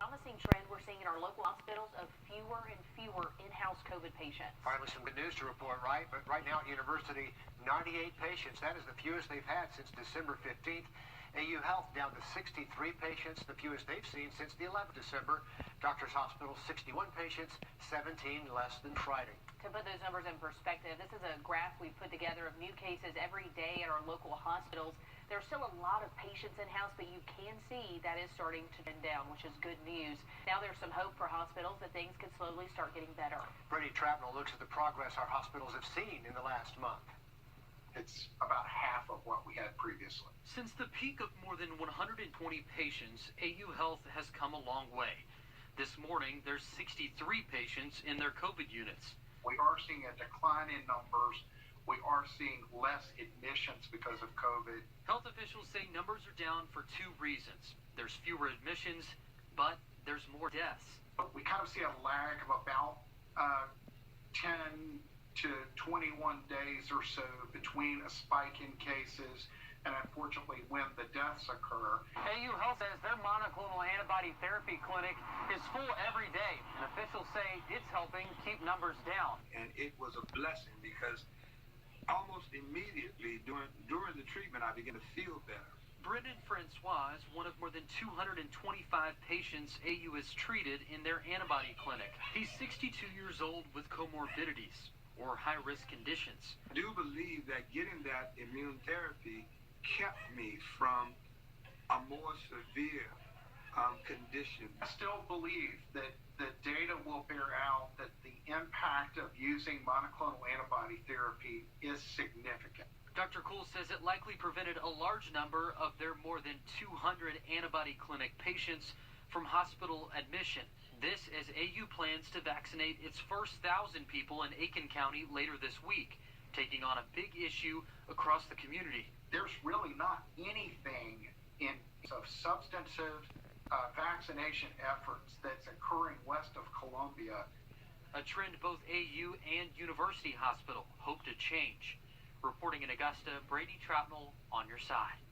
Promising trend we're seeing in our local hospitals of fewer and fewer in-house COVID patients. Finally, some good news to report, right? But right now at University, 98 patients. That is the fewest they've had since December 15th. AU Health down to 63 patients, the fewest they've seen since the 11th of December. Doctors Hospital, 61 patients, 17 less than Friday. To put those numbers in perspective, this is a graph we've put together of new cases every day at our local hospitals. There's still a lot of patients in-house, but you can see that is starting to trend down, which is good news. Now there's some hope for hospitals that things could slowly start getting better. Brady Trapnell looks at the progress our hospitals have seen in the last month. It's about half of what we had previously. Since the peak of more than 120 patients, AU Health has come a long way. This morning, there's 63 patients in their COVID units. We are seeing a decline in numbers. We are seeing less admissions because of COVID. Health officials say numbers are down for two reasons. There's fewer admissions, but there's more deaths. But we kind of see a lag of about 10 to 21 days or so between a spike in cases and unfortunately when the deaths occur. AU Health says their monoclonal antibody therapy clinic is full every day, and officials say it's helping keep numbers down. And it was a blessing because almost immediately during the treatment, I began to feel better. Brendan Francois is one of more than 225 patients AU has treated in their antibody clinic. He's 62 years old with comorbidities or high-risk conditions. I do believe that getting that immune therapy kept me from a more severe condition. I still believe that the data will bear out that the impact of using monoclonal antibody therapy is significant. Dr. Cool says it likely prevented a large number of their more than 200 antibody clinic patients from hospital admission. This as AU plans to vaccinate its first 1,000 people in Aiken County later this week, taking on a big issue across the community. There's really not anything in of substantive vaccination efforts that's occurring west of Columbia. A trend both AU and University Hospital hope to change. Reporting in Augusta, Brady Troutnell on your side.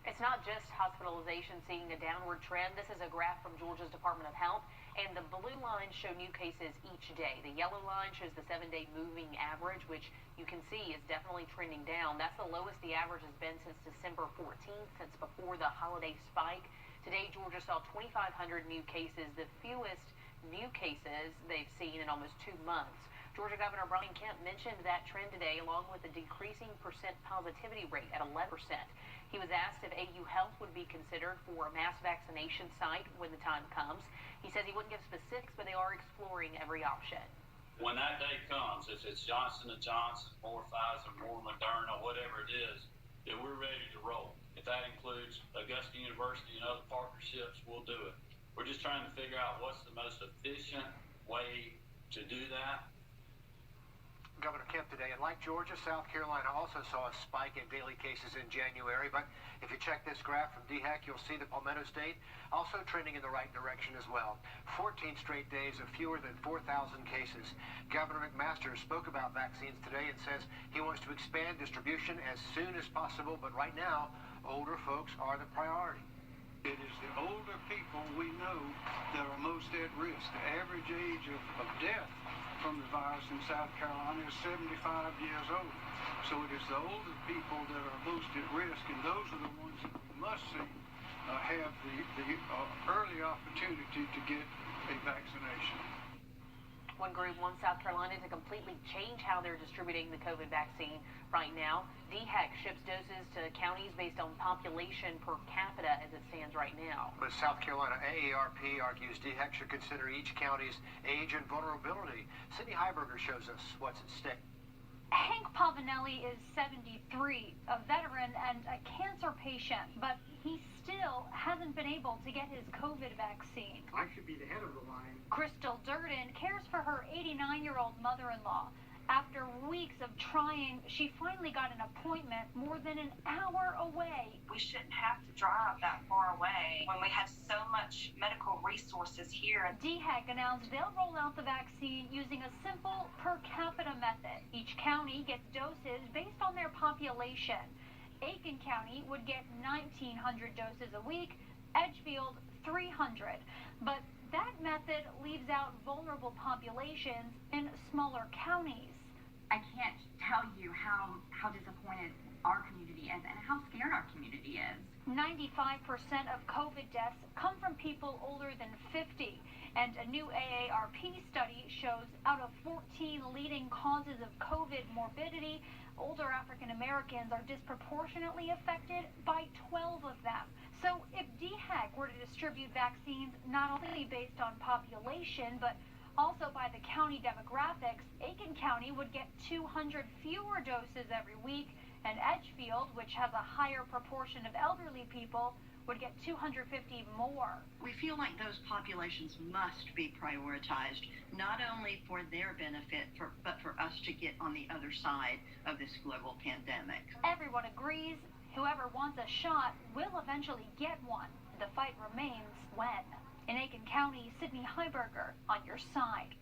It's not just hospitalization seeing a downward trend. This is a graph from Georgia's Department of Health, and the blue lines show new cases each day. The yellow line shows the 7-day moving average, which you can see is definitely trending down. That's the lowest the average has been since December 14th, since before the holiday spike. Today, Georgia saw 2,500 new cases, the fewest new cases they've seen in almost 2 months. Georgia Governor Brian Kemp mentioned that trend today, along with the decreasing percent positivity rate at 11%. He was asked if AU Health would be considered for a mass vaccination site when the time comes. He says he wouldn't give specifics, but they are exploring every option. When that day comes, if it's Johnson & Johnson, more Pfizer, more Moderna, whatever it is, then we're ready to roll. If that includes Augusta University and other partnerships, we'll do it. We're just trying to figure out what's the most efficient way to do that. Governor Kemp today, and like Georgia, South Carolina also saw a spike in daily cases in January, but if you check this graph from DHEC, you'll see the Palmetto State also trending in the right direction as well. 14 straight days of fewer than 4,000 cases. Governor McMaster spoke about vaccines today and says he wants to expand distribution as soon as possible, but right now, older folks are the priority. It is the older people we know that are most at risk. The average age of death from the virus in South Carolina is 75 years old. So it is the older people that are most at risk, and those are the ones that we must see have the early opportunity to get a vaccination. One group wants South Carolina to completely change how they're distributing the COVID vaccine right now. DHEC ships doses to counties based on population per capita as it stands right now. But South Carolina AARP argues DHEC should consider each county's age and vulnerability. Sydney Heiberger shows us what's at stake. Hank Pavanelli is 73, a veteran and a cancer patient, but he still hasn't been able to get his COVID vaccine. I should be the head of the line. Crystal Durden cares for her 89-year-old mother-in-law. After weeks of trying, she finally got an appointment more than an hour away. We shouldn't have to drive that far away when we have so much medical resources here. DHEC announced they'll roll out the vaccine using a simple per capita method. Each county gets doses based on their population. Aiken County would get 1,900 doses a week, Edgefield 300. But that method leaves out vulnerable populations in smaller counties. I can't tell you how disappointed our community is and how scared our community is. 95% of COVID deaths come from people older than 50. And a new AARP study shows out of 14 leading causes of COVID morbidity, older African Americans are disproportionately affected by 12 of them. So if DHEC were to distribute vaccines not only based on population, but also by the county demographics, Aiken County would get 200 fewer doses every week, and Edgefield, which has a higher proportion of elderly people, would get 250 more. We feel like those populations must be prioritized, not only for their benefit, but for us to get on the other side of this global pandemic. Everyone agrees whoever wants a shot will eventually get one. The fight remains when. In Aiken County, Sydney Heiberger on your side.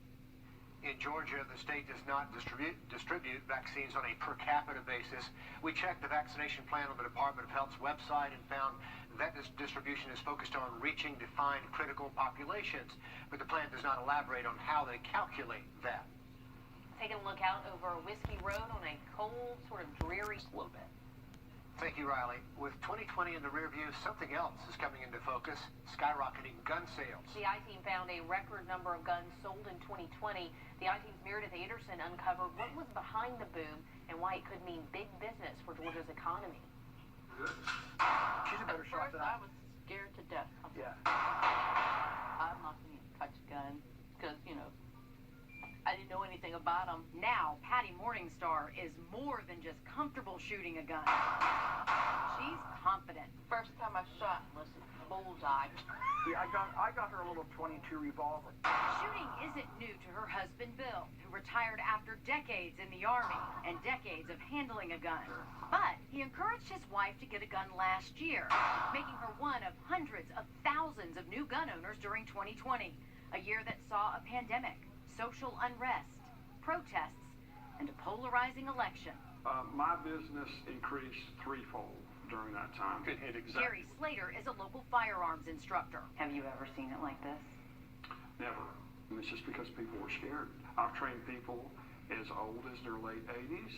In Georgia, the state does not distribute vaccines on a per capita basis. We checked the vaccination plan on the Department of Health's website and found that this distribution is focused on reaching defined critical populations, but the plan does not elaborate on how they calculate that. Taking a look out over Whiskey Road on a cold, sort of dreary slow bit. Thank you, Riley. With 2020 in the rear view, something else is coming into focus, skyrocketing gun sales. The I-Team found a record number of guns sold in 2020. The I-Team's Meredith Anderson uncovered what was behind the boom and why it could mean big business for Georgia's economy. She's a better shot At first, than I was scared to death. Yeah. I'm not going to touch guns because, I didn't know anything about them. Now, Patty Morningstar is more than just comfortable shooting a gun. She's confident. First time I shot was bullseye. Yeah, I got her a little .22 revolver. Shooting isn't new to her husband, Bill, who retired after decades in the Army and decades of handling a gun. But he encouraged his wife to get a gun last year, making her one of hundreds of thousands of new gun owners during 2020, a year that saw a pandemic, social unrest, protests, and a polarizing election. My business increased threefold during that time. Gary Slater is a local firearms instructor. Have you ever seen it like this? Never. And it's just because people were scared. I've trained people as old as their late 80s,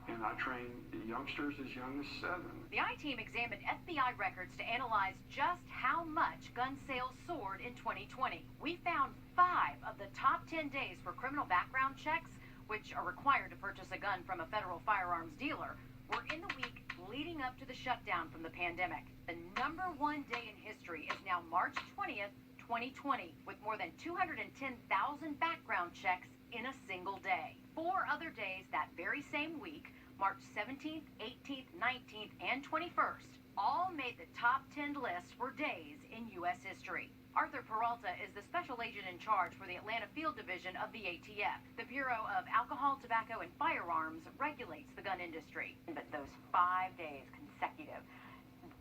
and I train youngsters as young as 7. The I-Team examined FBI records to analyze just how much gun sales soared in 2020. We found 5 of the top 10 days for criminal background checks, which are required to purchase a gun from a federal firearms dealer, were in the week leading up to the shutdown from the pandemic. The #1 day in history is now March 20th, 2020, with more than 210,000 background checks in a single day. 4 other days that very same week, March 17th, 18th, 19th, and 21st, all made the top 10 lists for days in U.S. history. Arthur Peralta is the special agent in charge for the Atlanta Field Division of the ATF. The Bureau of Alcohol, Tobacco, and Firearms regulates the gun industry. But those 5 days consecutive,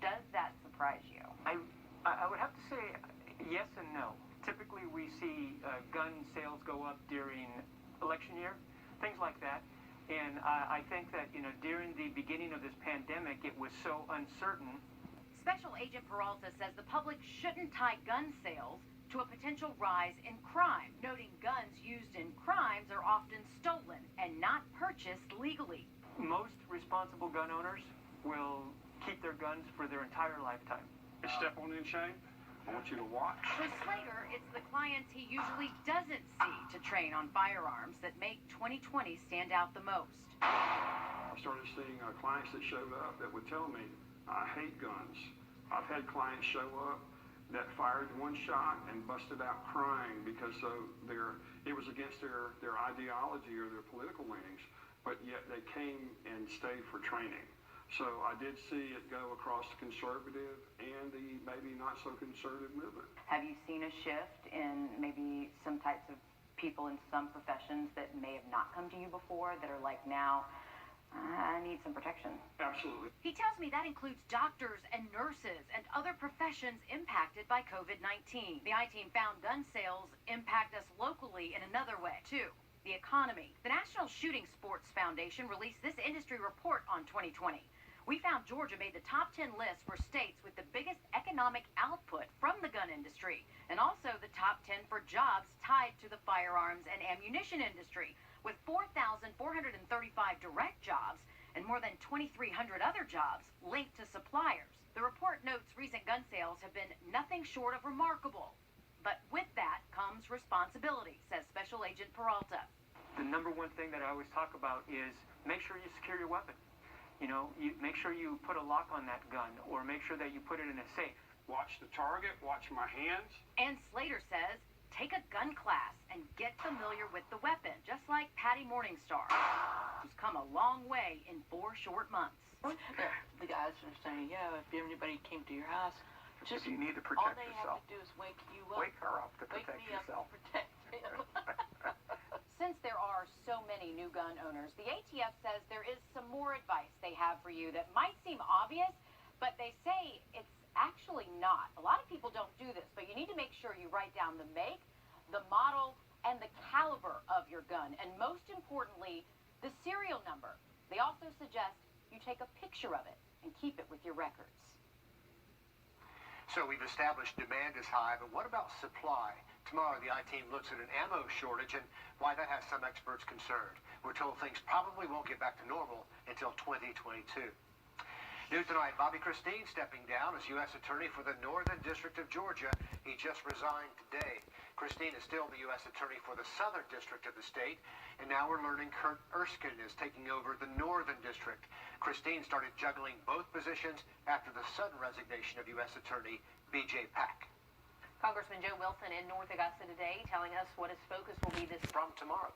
does that surprise you? I would have to say yes and no. Typically, we see gun sales go up during election year, things like that. And I think that, during the beginning of this pandemic, it was so uncertain. Special Agent Peralta says the public shouldn't tie gun sales to a potential rise in crime, noting guns used in crimes are often stolen and not purchased legally. Most responsible gun owners will keep their guns for their entire lifetime. Step on in shame. I want you to watch. For Slater, it's the clients he usually doesn't see to train on firearms that make 2020 stand out the most. I started seeing clients that showed up that would tell me, I hate guns. I've had clients show up that fired one shot and busted out crying because it was against their ideology or their political leanings, but yet they came and stayed for training. So I did see it go across the conservative and the maybe not so conservative movement. Have you seen a shift in maybe some types of people in some professions that may have not come to you before that are like, now, I need some protection? Absolutely. He tells me that includes doctors and nurses and other professions impacted by COVID-19. The I-Team found gun sales impact us locally in another way, too. The economy. The National Shooting Sports Foundation released this industry report on 2020. We found Georgia made the top 10 list for states with the biggest economic output from the gun industry, and also the top 10 for jobs tied to the firearms and ammunition industry, with 4,435 direct jobs and more than 2,300 other jobs linked to suppliers. The report notes recent gun sales have been nothing short of remarkable. But with that comes responsibility, says Special Agent Peralta. The number one thing that I always talk about is make sure you secure your weapon. You know, you make sure you put a lock on that gun or make sure that you put it in a safe. Watch the target, watch my hands. And Slater says, take a gun class and get familiar with the weapon, just like Patty Morningstar, who's come a long way in 4 short months. The guys are saying, yeah, if anybody came to your house, just you need to all protect they yourself. have to do is wake you up. Wake her up to Wake protect me yourself. up to protect him. Since there are so many new gun owners, the ATF says there is some more advice they have for you that might seem obvious, but they say it's actually not. A lot of people don't do this, but you need to make sure you write down the make, the model, and the caliber of your gun, and most importantly, the serial number. They also suggest you take a picture of it and keep it with your records. So we've established demand is high, but what about supply? Tomorrow, the I-Team looks at an ammo shortage and why that has some experts concerned. We're told things probably won't get back to normal until 2022. New tonight, Bobby Christine stepping down as U.S. Attorney for the Northern District of Georgia. He just resigned today. Christine is still the U.S. Attorney for the Southern District of the state, and now we're learning Kurt Erskine is taking over the Northern District. Christine started juggling both positions after the sudden resignation of U.S. Attorney B.J. Pack. Congressman Joe Wilson in North Augusta today telling us what his focus will be this from tomorrow.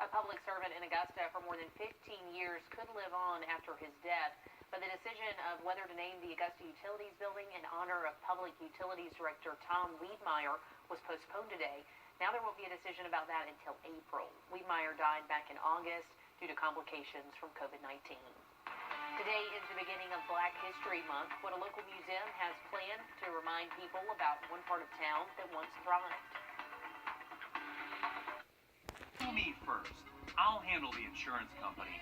A public servant in Augusta for more than 15 years could live on after his death, but the decision of whether to name the Augusta Utilities Building in honor of Public Utilities Director Tom Wiedmeyer was postponed today. Now there won't be a decision about that until April. Wiedmeyer died back in August due to complications from COVID-19. Today is the beginning of Black History Month, what a local museum has planned to remind people about one part of town that once thrived. Me first. I'll handle the insurance company.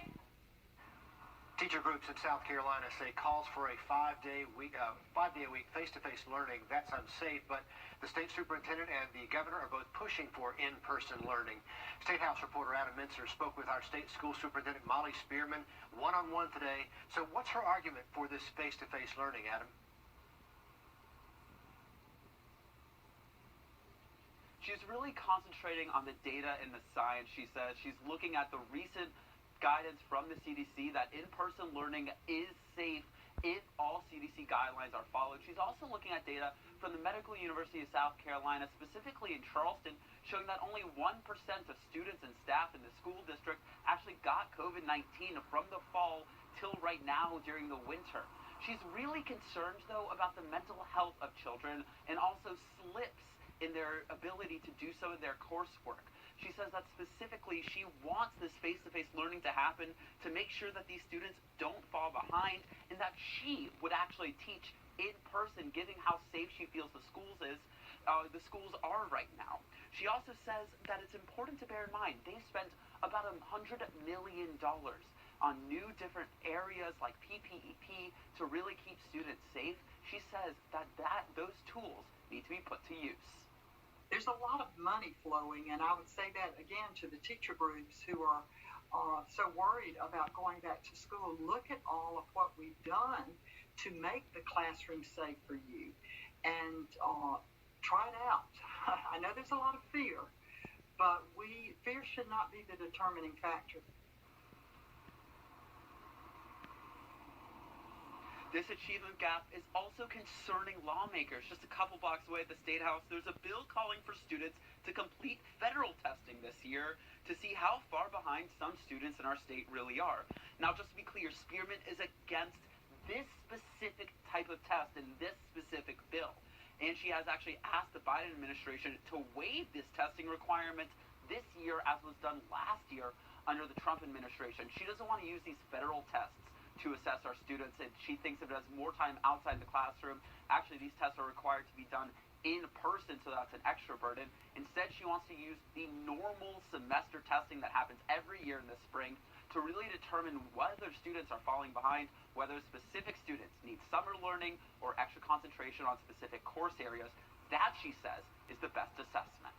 Teacher groups in South Carolina say calls for a 5-day-a-week face-to-face learning. That's unsafe, but the state superintendent and the governor are both pushing for in-person learning. State House reporter Adam Mincer spoke with our state school superintendent Molly Spearman one-on-one today. So what's her argument for this face-to-face learning, Adam? She's really concentrating on the data and the science, she says. She's looking at the recent guidance from the CDC that in-person learning is safe if all CDC guidelines are followed. She's also looking at data from the Medical University of South Carolina, specifically in Charleston, showing that only 1% of students and staff in the school district actually got COVID-19 from the fall till right now during the winter. She's really concerned, though, about the mental health of children and also slips in their ability to do some of their coursework. She says that specifically she wants this face-to-face learning to happen to make sure that these students don't fall behind and that she would actually teach in person, given how safe she feels the schools are right now. She also says that it's important to bear in mind they've spent about $100 million on new different areas like PPEP to really keep students safe. She says that those tools need to be put to use. There's a lot of money flowing, and I would say that again to the teacher groups who are so worried about going back to school. Look at all of what we've done to make the classroom safe for you, and try it out. I know there's a lot of fear, but fear should not be the determining factor. This achievement gap is also concerning lawmakers. Just a couple blocks away at the State House, there's a bill calling for students to complete federal testing this year to see how far behind some students in our state really are. Now, just to be clear, Spearman is against this specific type of test in this specific bill. And she has actually asked the Biden administration to waive this testing requirement this year, as was done last year under the Trump administration. She doesn't want to use these federal tests to assess our students, and she thinks of it as more time outside the classroom. Actually, these tests are required to be done in person, so that's an extra burden. Instead, she wants to use the normal semester testing that happens every year in the spring to really determine whether students are falling behind, whether specific students need summer learning or extra concentration on specific course areas. That, she says, is the best assessment.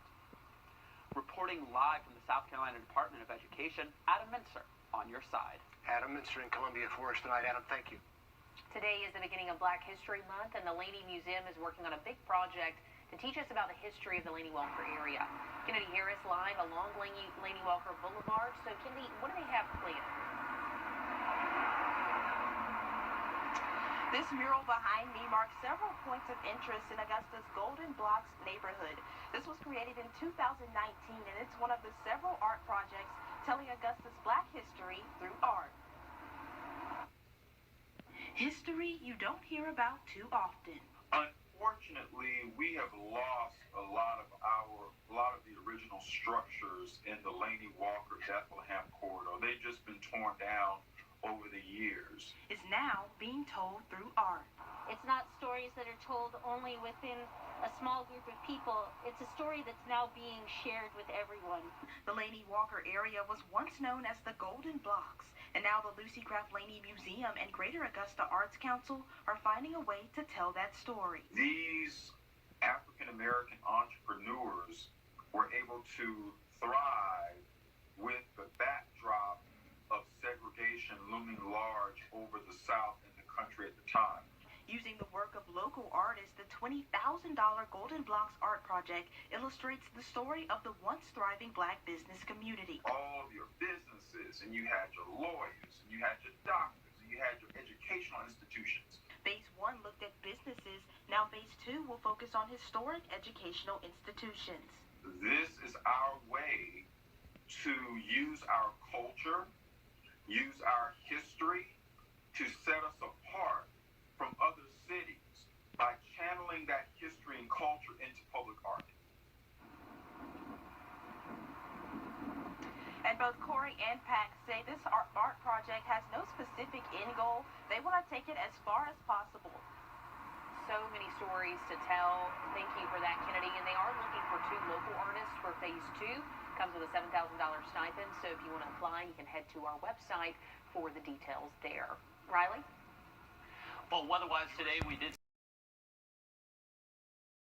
Reporting live from the South Carolina Department of Education, Adam Mincer on your side. Adam Mincer in Columbia for us tonight. Adam, thank you. Today is the beginning of Black History Month, and the Laney Museum is working on a big project to teach us about the history of the Laney Walker area. Kennedy Harris live along Laney Walker Boulevard. So, Kennedy, what do they have planned? This mural behind me marks several points of interest in Augusta's Golden Blocks neighborhood. This was created in 2019, and it's one of the several art projects telling Augusta's Black history through art. History you don't hear about too often. Unfortunately, we have lost a lot of the original structures in the Laney Walker Bethlehem corridor. They've just been torn down over the years. Is now being told through art. It's not stories that are told only within a small group of people. It's a story that's now being shared with everyone. The Laney Walker area was once known as the Golden Blocks, and now the Lucy Craft Laney Museum and Greater Augusta Arts Council are finding a way to tell that story. These African American entrepreneurs were able to thrive with the backdrop of segregation looming large over the South and the country at the time. Using the work of local artists, the $20,000 Golden Blocks art project illustrates the story of the once thriving Black business community. All of your businesses, and you had your lawyers, and you had your doctors, and you had your educational institutions. Phase 1 looked at businesses. Now Phase 2 will focus on historic educational institutions. This is our way to use our culture, use our history to set us apart from other cities by channeling that history and culture into public art. And both Corey and Pax say this art project has no specific end goal. They want to take it as far as possible. So many stories to tell. Thank you for that, Kennedy. And they are looking for 2 local artists for Phase 2. Comes with a $7,000 stipend. So if you want to apply, you can head to our website for the details there. Riley? Well, weather-wise today, we did